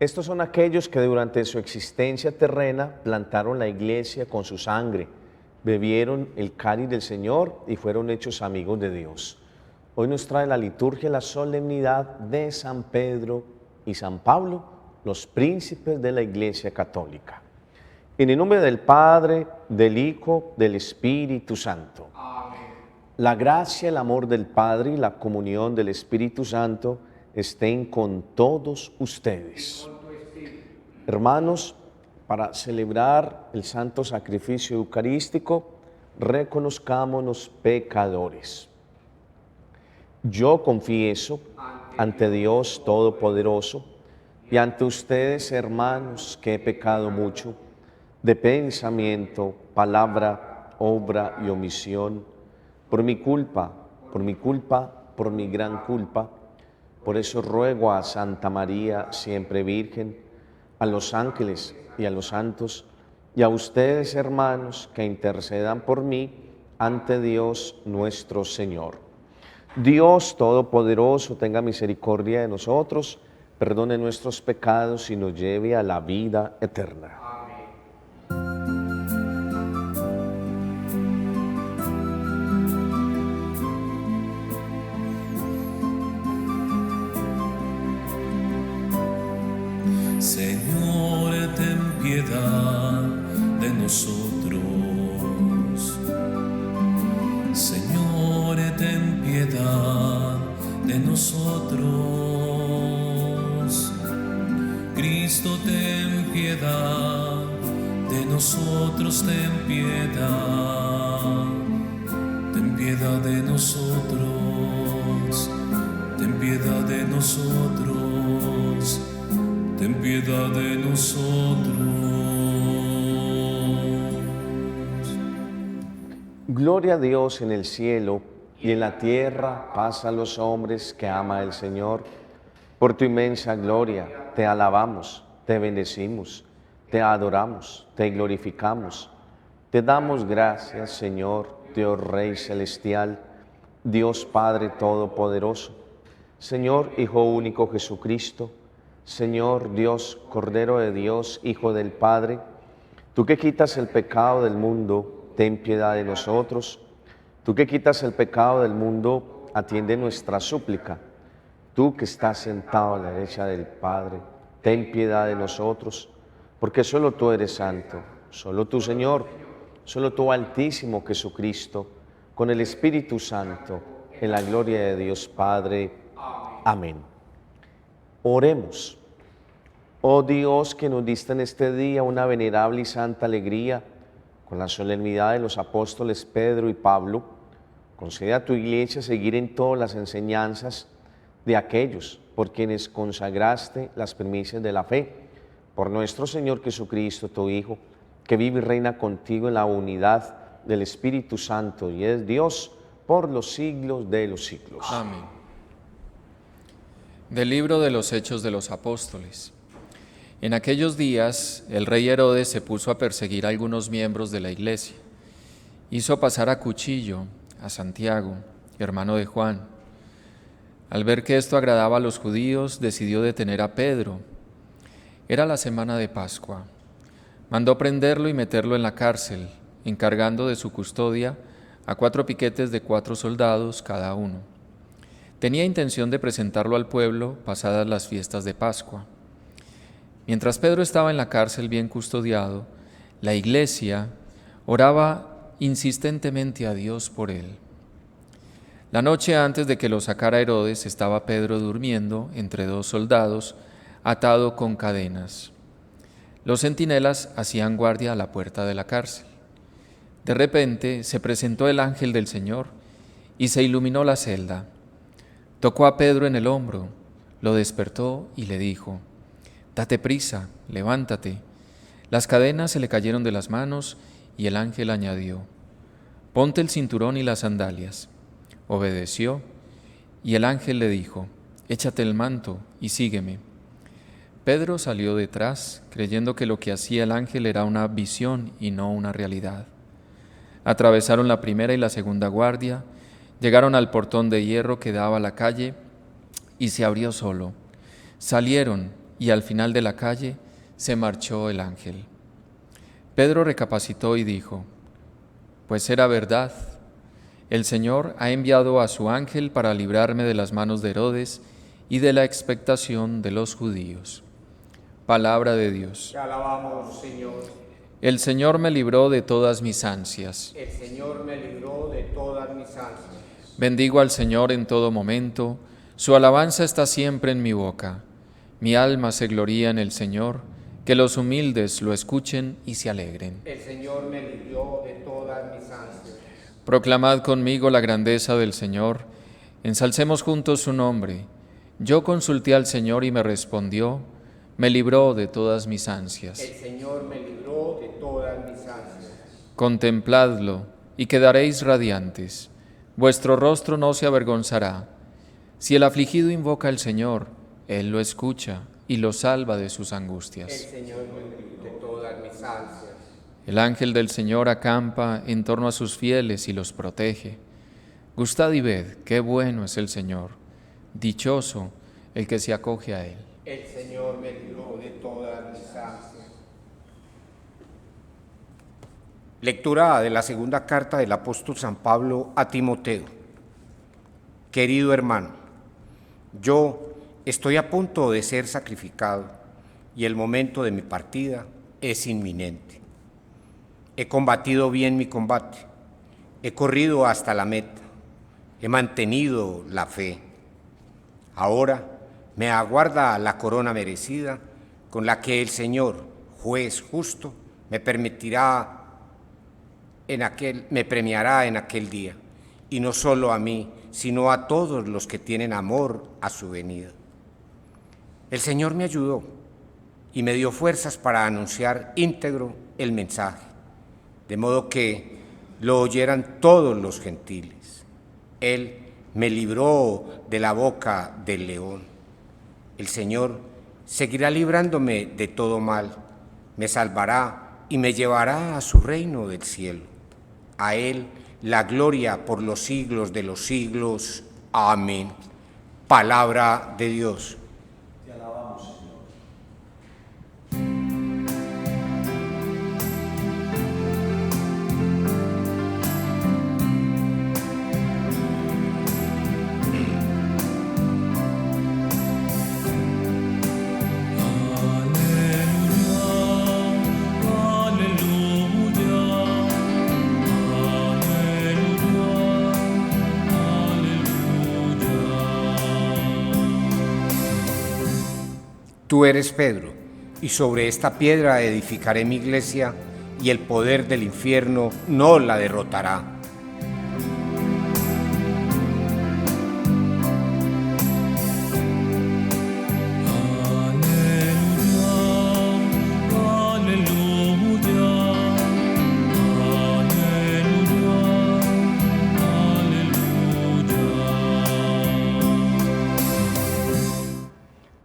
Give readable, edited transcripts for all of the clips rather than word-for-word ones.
Estos son aquellos que durante su existencia terrena plantaron la iglesia con su sangre, bebieron el cáliz del Señor y fueron hechos amigos de Dios. Hoy nos trae la liturgia la solemnidad de San Pedro y San Pablo, los príncipes de la Iglesia Católica. En el nombre del Padre, del Hijo, del Espíritu Santo. Amén. La gracia, el amor del Padre y la comunión del Espíritu Santo estén con todos ustedes. Hermanos, para celebrar el santo sacrificio eucarístico, reconozcámonos pecadores. Yo confieso ante Dios Todopoderoso y ante ustedes, hermanos, que he pecado mucho, de pensamiento, palabra, obra y omisión, por mi culpa, por mi gran culpa. Por eso ruego a Santa María, siempre Virgen, a los ángeles y a los santos, y a ustedes, hermanos, que intercedan por mí ante Dios nuestro Señor. Dios Todopoderoso, tenga misericordia de nosotros, perdone nuestros pecados y nos lleve a la vida eterna. Señor, ten piedad de nosotros. Señor, ten piedad de nosotros. Cristo, ten piedad de nosotros, ten piedad. Ten piedad de nosotros. Ten piedad de nosotros. Ten piedad de nosotros. Gloria a Dios en el cielo y en la tierra, paz a los hombres que ama el Señor. Por tu inmensa gloria te alabamos, te bendecimos, te adoramos, te glorificamos. Te damos gracias, Señor, Dios Rey Celestial, Dios Padre Todopoderoso, Señor Hijo único Jesucristo, Señor Dios, Cordero de Dios, Hijo del Padre, tú que quitas el pecado del mundo, ten piedad de nosotros. Tú que quitas el pecado del mundo, atiende nuestra súplica. Tú que estás sentado a la derecha del Padre, ten piedad de nosotros, porque solo tú eres santo, solo tú, Señor, solo tú, Altísimo Jesucristo, con el Espíritu Santo, en la gloria de Dios Padre. Amén. Oremos. Oh Dios, que nos diste en este día una venerable y santa alegría, con la solemnidad de los apóstoles Pedro y Pablo, concede a tu iglesia seguir en todas las enseñanzas de aquellos por quienes consagraste las primicias de la fe, por nuestro Señor Jesucristo, tu Hijo, que vive y reina contigo en la unidad del Espíritu Santo y es Dios por los siglos de los siglos. Amén. Del libro de los Hechos de los Apóstoles. En aquellos días, el rey Herodes se puso a perseguir a algunos miembros de la iglesia. Hizo pasar a cuchillo a Santiago, hermano de Juan. Al ver que esto agradaba a los judíos, decidió detener a Pedro. Era la semana de Pascua. Mandó prenderlo y meterlo en la cárcel, encargando de su custodia a 4 piquetes de 4 soldados cada uno. Tenía intención de presentarlo al pueblo pasadas las fiestas de Pascua. Mientras Pedro estaba en la cárcel bien custodiado, la iglesia oraba insistentemente a Dios por él. La noche antes de que lo sacara Herodes, estaba Pedro durmiendo entre 2 soldados, atado con cadenas. Los centinelas hacían guardia a la puerta de la cárcel. De repente se presentó el ángel del Señor y se iluminó la celda. Tocó a Pedro en el hombro, lo despertó y le dijo: «Date prisa, levántate». Las cadenas se le cayeron de las manos y el ángel añadió: «Ponte el cinturón y las sandalias». Obedeció y el ángel le dijo: «Échate el manto y sígueme». Pedro salió detrás, creyendo que lo que hacía el ángel era una visión y no una realidad. Atravesaron la primera y la segunda guardia, llegaron al portón de hierro que daba a la calle y se abrió solo. Salieron y al final de la calle se marchó el ángel. Pedro recapacitó y dijo: pues era verdad. El Señor ha enviado a su ángel para librarme de las manos de Herodes y de la expectación de los judíos. Palabra de Dios. Te alabamos, Señor. El Señor me libró de todas mis ansias. El Señor me libró de todas mis ansias. Bendigo al Señor en todo momento, su alabanza está siempre en mi boca. Mi alma se gloría en el Señor, que los humildes lo escuchen y se alegren. El Señor me libró de todas mis ansias. Proclamad conmigo la grandeza del Señor, ensalcemos juntos su nombre. Yo consulté al Señor y me respondió, me libró de todas mis ansias. El Señor me libró de todas mis ansias. Contempladlo y quedaréis radiantes. Vuestro rostro no se avergonzará. Si el afligido invoca al Señor, Él lo escucha y lo salva de sus El angustias. Señor me libró de todas mis ansias. El ángel del Señor acampa en torno a sus fieles y los protege. Gustad y ved qué bueno es el Señor. Dichoso el que se acoge a Él. El Señor me libró de todas mis ansias. Lectura de la segunda carta del apóstol San Pablo a Timoteo. Querido hermano, yo estoy a punto de ser sacrificado y el momento de mi partida es inminente. He combatido bien mi combate, he corrido hasta la meta, he mantenido la fe. Ahora me aguarda la corona merecida con la que el Señor, juez justo, me premiará en aquel día, y no solo a mí, sino a todos los que tienen amor a su venida. El Señor me ayudó y me dio fuerzas para anunciar íntegro el mensaje, de modo que lo oyeran todos los gentiles. Él me libró de la boca del león. El Señor seguirá librándome de todo mal, me salvará y me llevará a su reino del cielo. A Él la gloria por los siglos de los siglos. Amén. Palabra de Dios. Te alabamos, Señor. Tú eres Pedro, y sobre esta piedra edificaré mi iglesia, y el poder del infierno no la derrotará.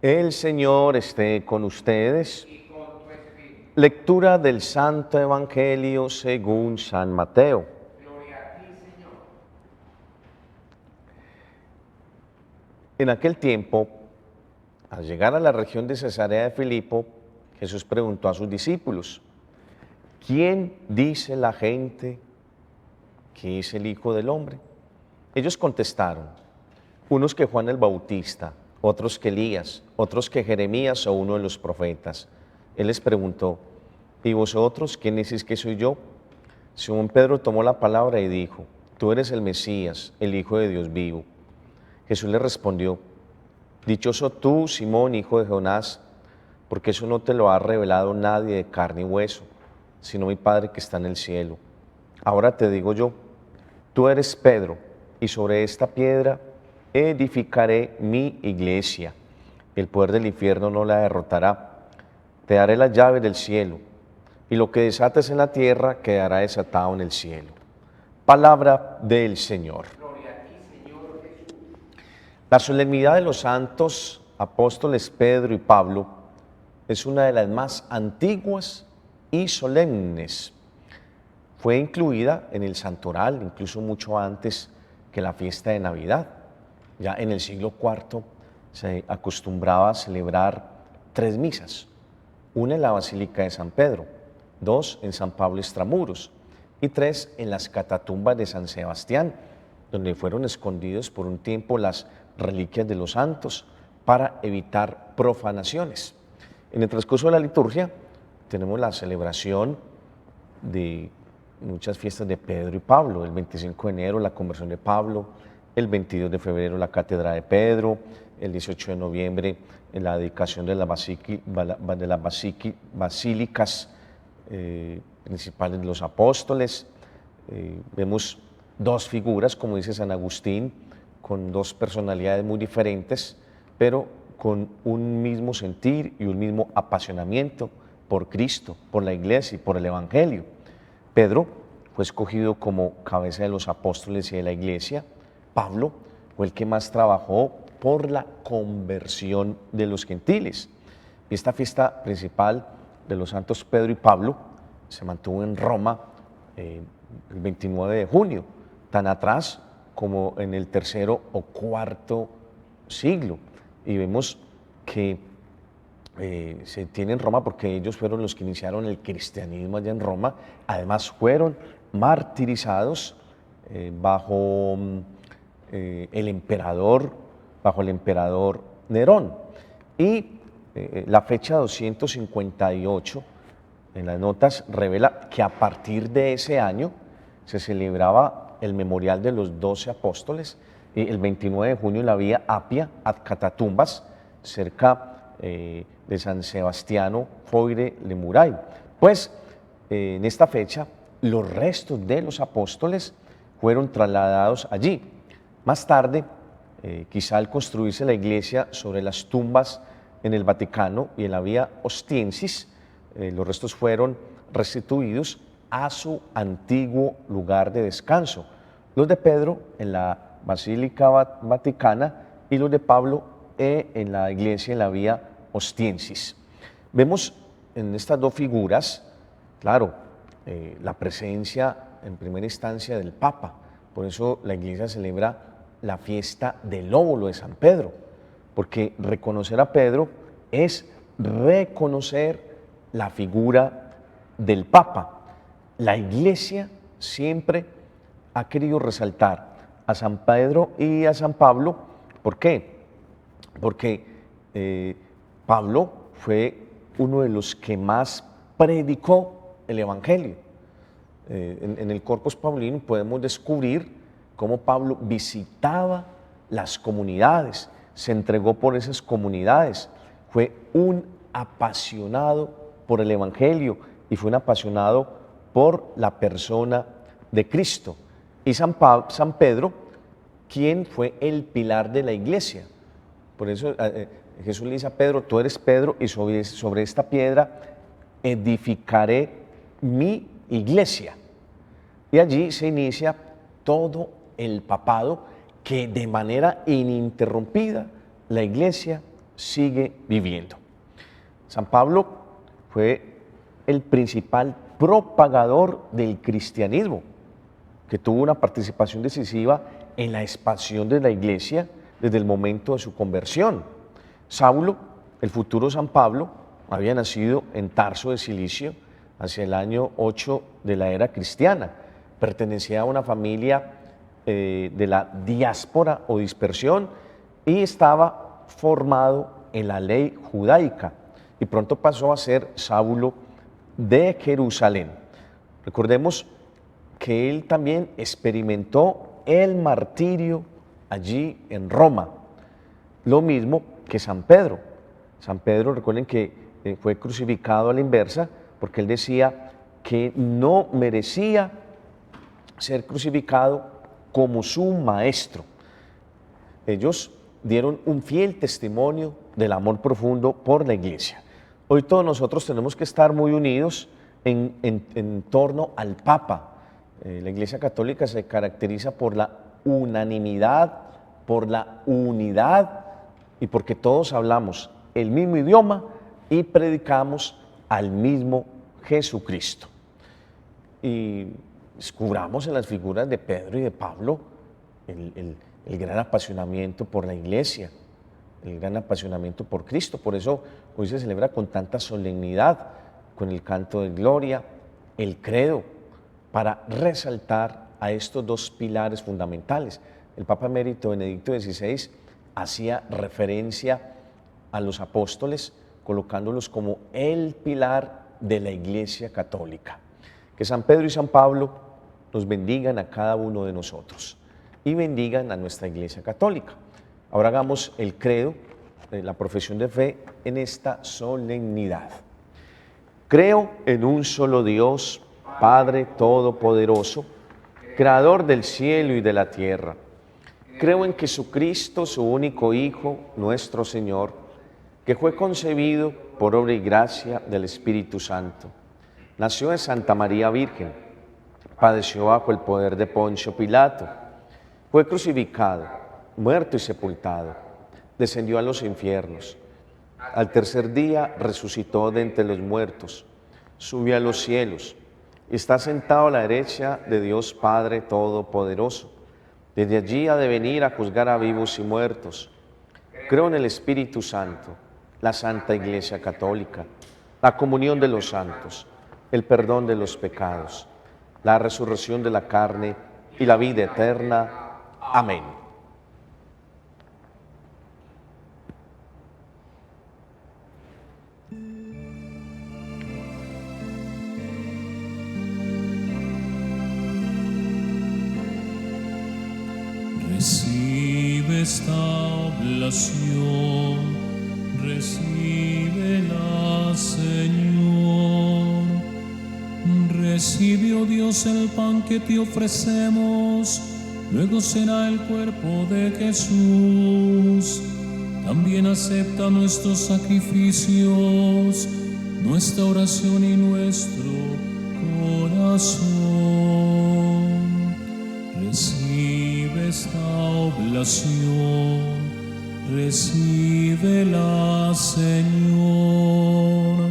El Señor esté con ustedes. Lectura del Santo Evangelio según San Mateo. Gloria a ti, Señor. En aquel tiempo, al llegar a la región de Cesarea de Filipo, Jesús preguntó a sus discípulos: ¿quién dice la gente que es el Hijo del Hombre? Ellos contestaron: unos que Juan el Bautista, otros que Elías, otros que Jeremías o uno de los profetas. Él les preguntó: ¿y vosotros quién decís que soy yo? Simón Pedro tomó la palabra y dijo: tú eres el Mesías, el Hijo de Dios vivo. Jesús le respondió: dichoso tú, Simón, hijo de Jonás, porque eso no te lo ha revelado nadie de carne y hueso, sino mi Padre que está en el cielo. Ahora te digo yo, tú eres Pedro, y sobre esta piedra edificaré mi iglesia. El poder del infierno no la derrotará. Te daré las llaves del cielo, y lo que desates en la tierra quedará desatado en el cielo. Palabra del Señor. La solemnidad de los santos apóstoles Pedro y Pablo es una de las más antiguas y solemnes. Fue incluida en el santoral incluso mucho antes que la fiesta de Navidad. Ya en el siglo IV se acostumbraba a celebrar 3 misas, una en la Basílica de San Pedro, 2 en San Pablo Extramuros y 3 en las catatumbas de San Sebastián, donde fueron escondidos por un tiempo las reliquias de los santos para evitar profanaciones. En el transcurso de la liturgia tenemos la celebración de muchas fiestas de Pedro y Pablo. El 25 de enero la conversión de Pablo, el 22 de febrero la cátedra de Pedro, el 18 de noviembre la dedicación de las basílicas principales de los apóstoles. Vemos 2 figuras, como dice San Agustín, con 2 personalidades muy diferentes, pero con un mismo sentir y un mismo apasionamiento por Cristo, por la Iglesia y por el Evangelio. Pedro fue escogido como cabeza de los apóstoles y de la Iglesia. Pablo fue el que más trabajó por la conversión de los gentiles. Y esta fiesta principal de los santos Pedro y Pablo se mantuvo en Roma el 29 de junio, tan atrás como en el III o IV siglo. Y vemos que se tiene en Roma porque ellos fueron los que iniciaron el cristianismo allá en Roma. Además fueron martirizados bajo el emperador Nerón. Y la fecha 258 en las notas revela que a partir de ese año se celebraba el memorial de los 12 apóstoles, el 29 de junio en la vía Apia ad Catatumbas, cerca de San Sebastiano Foire le Muraille. Pues en esta fecha los restos de los apóstoles fueron trasladados allí. Más tarde, quizá al construirse la iglesia sobre las tumbas en el Vaticano y en la vía Ostiensis, los restos fueron restituidos a su antiguo lugar de descanso. Los de Pedro en la Basílica Vaticana y los de Pablo en la iglesia en la vía Ostiensis. Vemos en estas 2 figuras, claro, la presencia en primera instancia del Papa. Por eso la iglesia celebra la fiesta del óvulo de San Pedro, porque reconocer a Pedro es reconocer la figura del Papa. La iglesia siempre ha querido resaltar a San Pedro y a San Pablo. ¿Por qué? Porque Pablo fue uno de los que más predicó el Evangelio. En el Corpus Paulinum podemos descubrir cómo Pablo visitaba las comunidades, se entregó por esas comunidades, fue un apasionado por el Evangelio y fue un apasionado por la persona de Cristo. Y San Pedro, quien fue el pilar de la iglesia. Por eso Jesús le dice a Pedro: tú eres Pedro y sobre esta piedra edificaré mi iglesia. Y allí se inicia todo el papado que de manera ininterrumpida la iglesia sigue viviendo. San Pablo fue el principal propagador del cristianismo, que tuvo una participación decisiva en la expansión de la iglesia desde el momento de su conversión. Saulo, el futuro San Pablo, había nacido en Tarso de Cilicio hacia el año 8 de la era cristiana. Pertenecía a una familia de la diáspora o dispersión y estaba formado en la ley judaica y pronto pasó a ser Saulo de Jerusalén. Recordemos que él también experimentó el martirio allí en Roma, lo mismo que San Pedro. San Pedro, recuerden que fue crucificado a la inversa porque él decía que no merecía ser crucificado como su maestro. Ellos dieron un fiel testimonio del amor profundo por la iglesia. Hoy todos nosotros tenemos que estar muy unidos en torno al Papa. La Iglesia Católica se caracteriza por la unanimidad, por la unidad y porque todos hablamos el mismo idioma y predicamos al mismo Jesucristo. Y descubramos en las figuras de Pedro y de Pablo el gran apasionamiento por la iglesia, el gran apasionamiento por Cristo. Por eso hoy se celebra con tanta solemnidad, con el canto de gloria, el credo, para resaltar a estos dos pilares fundamentales. El Papa Emérito Benedicto XVI hacía referencia a los apóstoles, colocándolos como el pilar de la Iglesia Católica. Que San Pedro y San Pablo nos bendigan a cada uno de nosotros y bendigan a nuestra Iglesia Católica. Ahora hagamos el credo, la profesión de fe en esta solemnidad. Creo en un solo Dios, Padre Todopoderoso, Creador del cielo y de la tierra. Creo en Jesucristo, su único Hijo, nuestro Señor, que fue concebido por obra y gracia del Espíritu Santo. Nació de Santa María Virgen, padeció bajo el poder de Poncio Pilato, fue crucificado, muerto y sepultado, descendió a los infiernos. Al tercer día resucitó de entre los muertos, subió a los cielos, y está sentado a la derecha de Dios Padre Todopoderoso. Desde allí ha de venir a juzgar a vivos y muertos. Creo en el Espíritu Santo, la Santa Iglesia Católica, la comunión de los santos, el perdón de los pecados, la resurrección de la carne y la vida eterna. Amén. Recibe esta oblación, recíbela, Señor. Recibe, oh Dios, el pan que te ofrecemos, luego será el cuerpo de Jesús. También acepta nuestros sacrificios, nuestra oración y nuestro corazón. Recibe esta oblación, recíbela, Señor.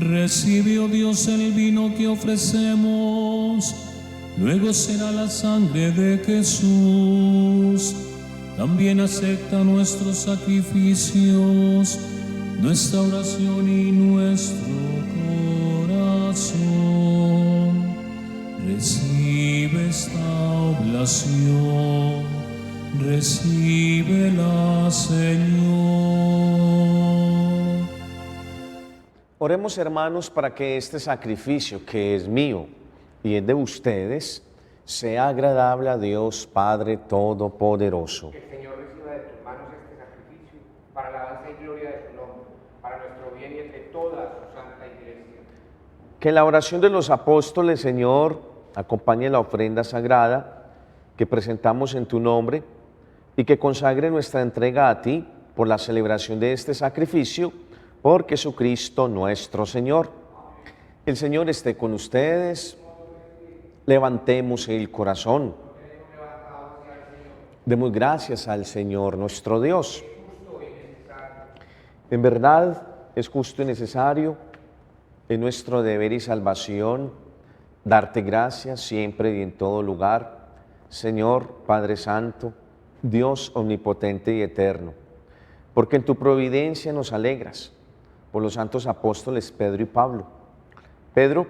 Recibe, oh Dios, el vino que ofrecemos, luego será la sangre de Jesús. También acepta nuestros sacrificios, nuestra oración y nuestro corazón. Recibe esta oblación, recíbela, Señor. Oremos, hermanos, para que este sacrificio que es mío y es de ustedes sea agradable a Dios Padre Todopoderoso. Que el Señor reciba de tus manos este sacrificio para la alabanza y gloria de su nombre, para nuestro bien y el de toda su santa Iglesia. Que la oración de los apóstoles, Señor, acompañe la ofrenda sagrada que presentamos en tu nombre y que consagre nuestra entrega a ti por la celebración de este sacrificio por Jesucristo nuestro Señor. El Señor esté con ustedes. Levantemos el corazón. Demos gracias al Señor nuestro Dios. En verdad es justo y necesario, es nuestro deber y salvación, darte gracias siempre y en todo lugar, Señor Padre Santo, Dios omnipotente y eterno, porque en tu providencia nos alegras por los santos apóstoles Pedro y Pablo. Pedro,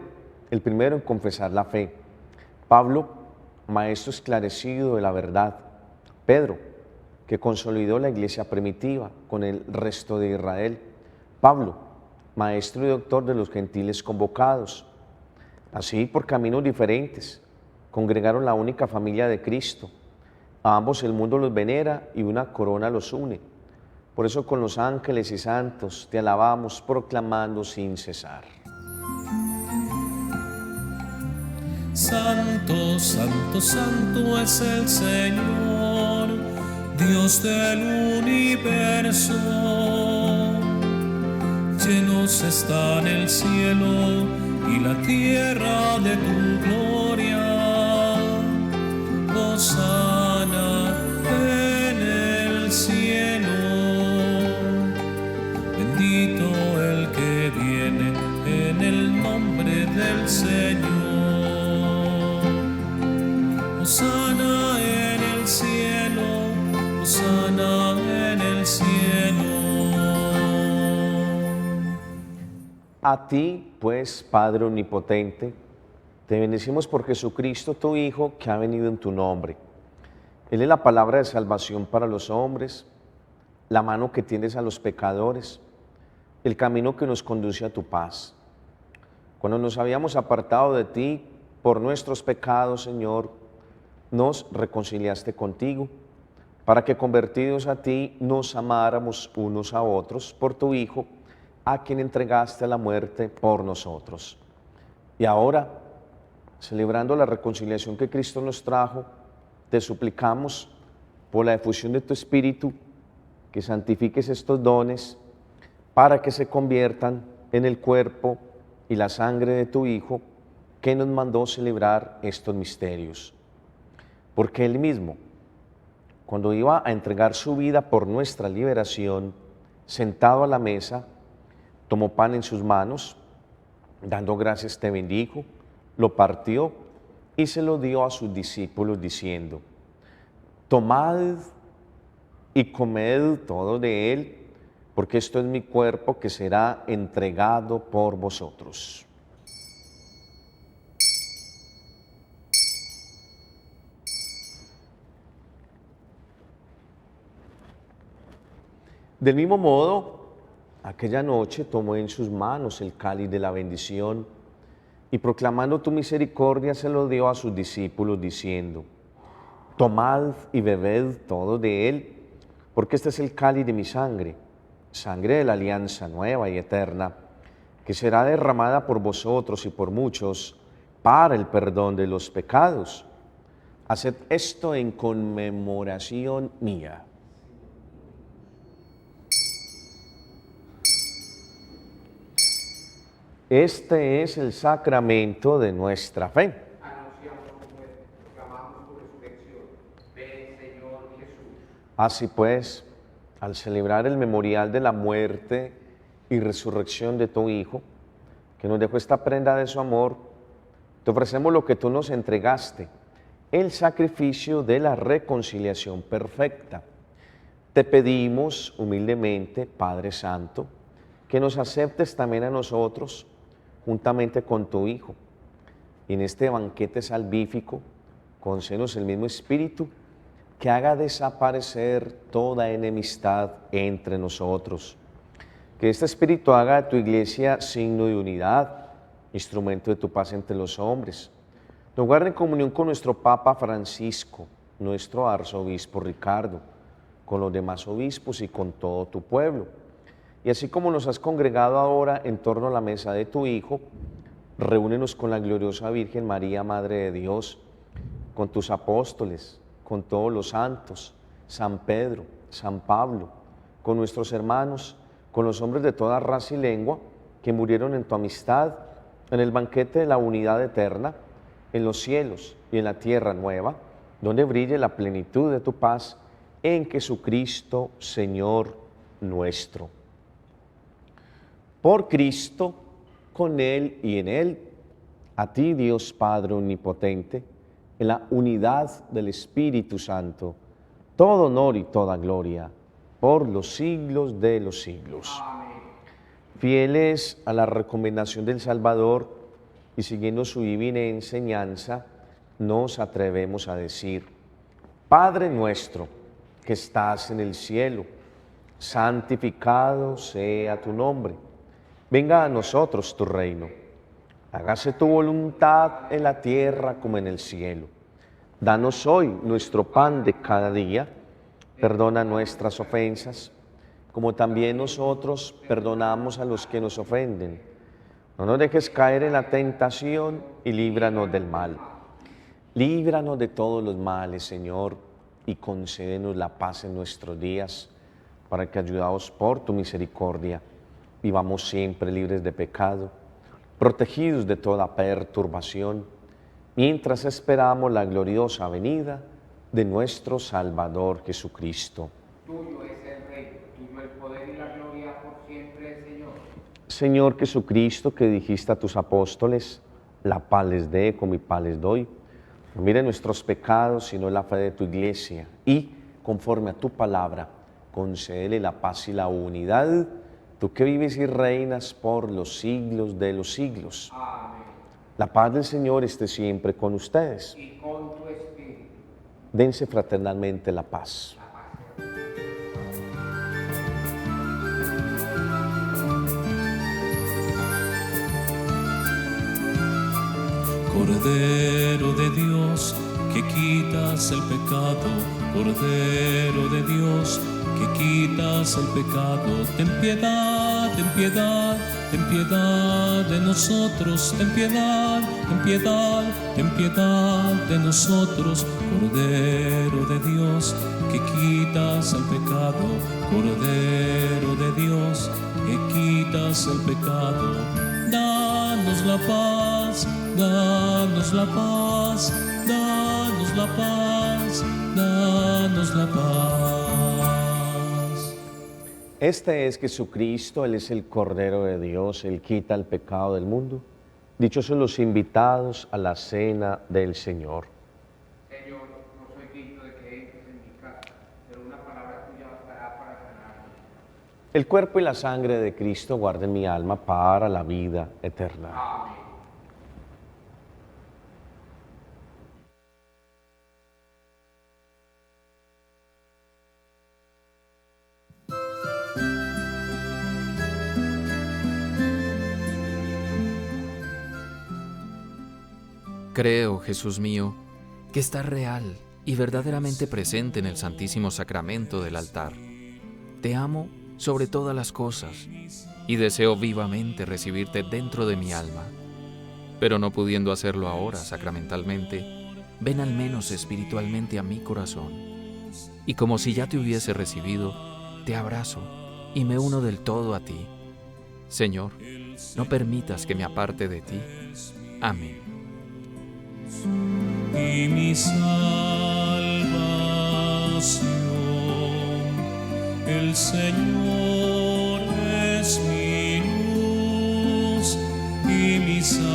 el primero en confesar la fe. Pablo, maestro esclarecido de la verdad. Pedro, que consolidó la iglesia primitiva con el resto de Israel. Pablo, maestro y doctor de los gentiles convocados. Así, por caminos diferentes, congregaron la única familia de Cristo. A ambos el mundo los venera y una corona los une. Por eso con los ángeles y santos te alabamos, proclamando sin cesar. Santo, santo, santo es el Señor, Dios del universo. Llenos están el cielo y la tierra de tu gloria. Hosana en el cielo. Bendito el que viene en el nombre del Señor. Hosana en el cielo, Hosana en el cielo. A ti, pues, Padre Omnipotente, te bendecimos por Jesucristo, tu Hijo, que ha venido en tu nombre. Él es la palabra de salvación para los hombres, la mano que tiendes a los pecadores, el camino que nos conduce a tu paz. Cuando nos habíamos apartado de ti por nuestros pecados, Señor, nos reconciliaste contigo, para que convertidos a ti nos amáramos unos a otros por tu Hijo, a quien entregaste a la muerte por nosotros. Y ahora, celebrando la reconciliación que Cristo nos trajo, te suplicamos por la efusión de tu Espíritu, que santifiques estos dones para que se conviertan en el cuerpo y la sangre de tu Hijo, que nos mandó celebrar estos misterios. Porque Él mismo, cuando iba a entregar su vida por nuestra liberación, sentado a la mesa, tomó pan en sus manos, dando gracias te bendijo, lo partió y se lo dio a sus discípulos diciendo: tomad y comed todo de él, porque esto es mi cuerpo que será entregado por vosotros. Del mismo modo, aquella noche tomó en sus manos el cáliz de la bendición y proclamando tu misericordia se lo dio a sus discípulos diciendo: tomad y bebed todo de él, porque este es el cáliz de mi sangre, sangre de la alianza nueva y eterna, que será derramada por vosotros y por muchos para el perdón de los pecados. Haced esto en conmemoración mía. Este es el sacramento de nuestra fe. Anunciamos tu muerte, proclamamos tu resurrección. Ven, Señor Jesús. Así pues, al celebrar el memorial de la muerte y resurrección de tu Hijo, que nos dejó esta prenda de su amor, te ofrecemos lo que tú nos entregaste, el sacrificio de la reconciliación perfecta. Te pedimos humildemente, Padre Santo, que nos aceptes también a nosotros, juntamente con tu Hijo, y en este banquete salvífico, concédenos el mismo Espíritu que haga desaparecer toda enemistad entre nosotros. Que este Espíritu haga de tu Iglesia signo de unidad, instrumento de tu paz entre los hombres. Nos guarde en comunión con nuestro Papa Francisco, nuestro Arzobispo Ricardo, con los demás obispos y con todo tu pueblo. Y así como nos has congregado ahora en torno a la mesa de tu Hijo, reúnenos con la gloriosa Virgen María, Madre de Dios, con tus apóstoles, con todos los santos, San Pedro, San Pablo, con nuestros hermanos, con los hombres de toda raza y lengua que murieron en tu amistad, en el banquete de la unidad eterna, en los cielos y en la tierra nueva, donde brille la plenitud de tu paz, en Jesucristo, Señor nuestro. Por Cristo, con Él y en Él, a ti, Dios Padre Omnipotente, en la unidad del Espíritu Santo, todo honor y toda gloria, por los siglos de los siglos. Amén. Fieles a la recomendación del Salvador y siguiendo su divina enseñanza, nos atrevemos a decir: Padre nuestro, que estás en el cielo, santificado sea tu nombre. Venga a nosotros tu reino. Hágase tu voluntad en la tierra como en el cielo. Danos hoy nuestro pan de cada día. Perdona nuestras ofensas, como también nosotros perdonamos a los que nos ofenden. No nos dejes caer en la tentación y líbranos del mal. Líbranos de todos los males, Señor, y concédenos la paz en nuestros días, para que, ayudados por tu misericordia, vivamos siempre libres de pecado, protegidos de toda perturbación, mientras esperamos la gloriosa venida de nuestro Salvador Jesucristo. Tuyo es el reino, tuyo el poder y la gloria por siempre, Señor. Señor Jesucristo, que dijiste a tus apóstoles: la paz les dé, con mi paz les doy. No mire nuestros pecados, sino la fe de tu Iglesia, y, conforme a tu palabra, concédele la paz y la unidad tú que vives y reinas por los siglos de los siglos. Amén. La paz del Señor esté siempre con ustedes. Y con tu espíritu. Dense fraternalmente la paz. Cordero de Dios, que quitas el pecado, Cordero de Dios, que quitas el pecado, ten piedad, ten piedad, ten piedad de nosotros, ten piedad, ten piedad, ten piedad de nosotros, Cordero de Dios, que quitas el pecado, Cordero de Dios, que quitas el pecado, danos la paz, danos la paz, danos la paz, danos la paz. Este es Jesucristo, Él es el Cordero de Dios, Él quita el pecado del mundo. Dichosos los invitados a la cena del Señor. Señor, no soy digno de que entres en mi casa, pero una palabra tuya bastará para sanarme. El cuerpo y la sangre de Cristo guarden mi alma para la vida eterna. Amén. Creo, Jesús mío, que estás real y verdaderamente presente en el Santísimo Sacramento del altar. Te amo sobre todas las cosas y deseo vivamente recibirte dentro de mi alma. Pero no pudiendo hacerlo ahora sacramentalmente, ven al menos espiritualmente a mi corazón. Y como si ya te hubiese recibido, te abrazo y me uno del todo a ti. Señor, no permitas que me aparte de ti. Amén. Y mi salvación, el Señor es mi luz y mi salvación,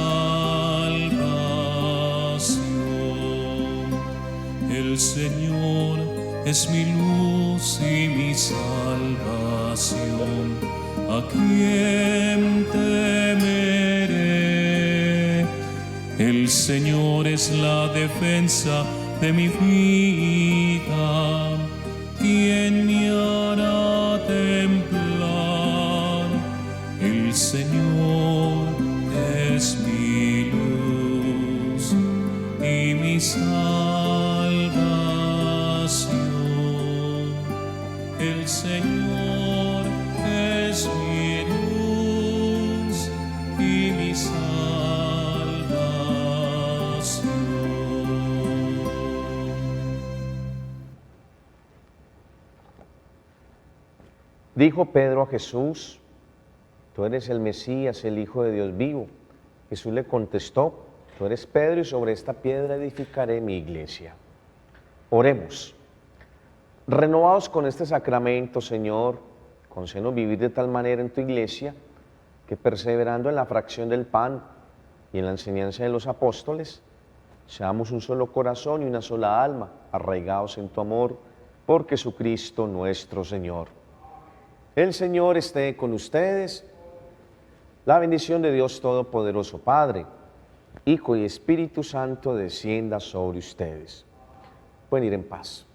el Señor es mi luz y mi salvación, ¿a quién temeré? El Señor es la defensa de mi vida, ¿quién me hará temblar? El Señor es mi luz y mi salvación. El Señor es mi luz y mi salvación. Dijo Pedro a Jesús, tú eres el Mesías, el Hijo de Dios vivo. Jesús le contestó, tú eres Pedro y sobre esta piedra edificaré mi iglesia. Oremos. Renovados con este sacramento, Señor, concédenos vivir de tal manera en tu iglesia que perseverando en la fracción del pan y en la enseñanza de los apóstoles, seamos un solo corazón y una sola alma, arraigados en tu amor, por Jesucristo nuestro Señor. El Señor esté con ustedes. La bendición de Dios Todopoderoso, Padre, Hijo y Espíritu Santo, descienda sobre ustedes. Pueden ir en paz.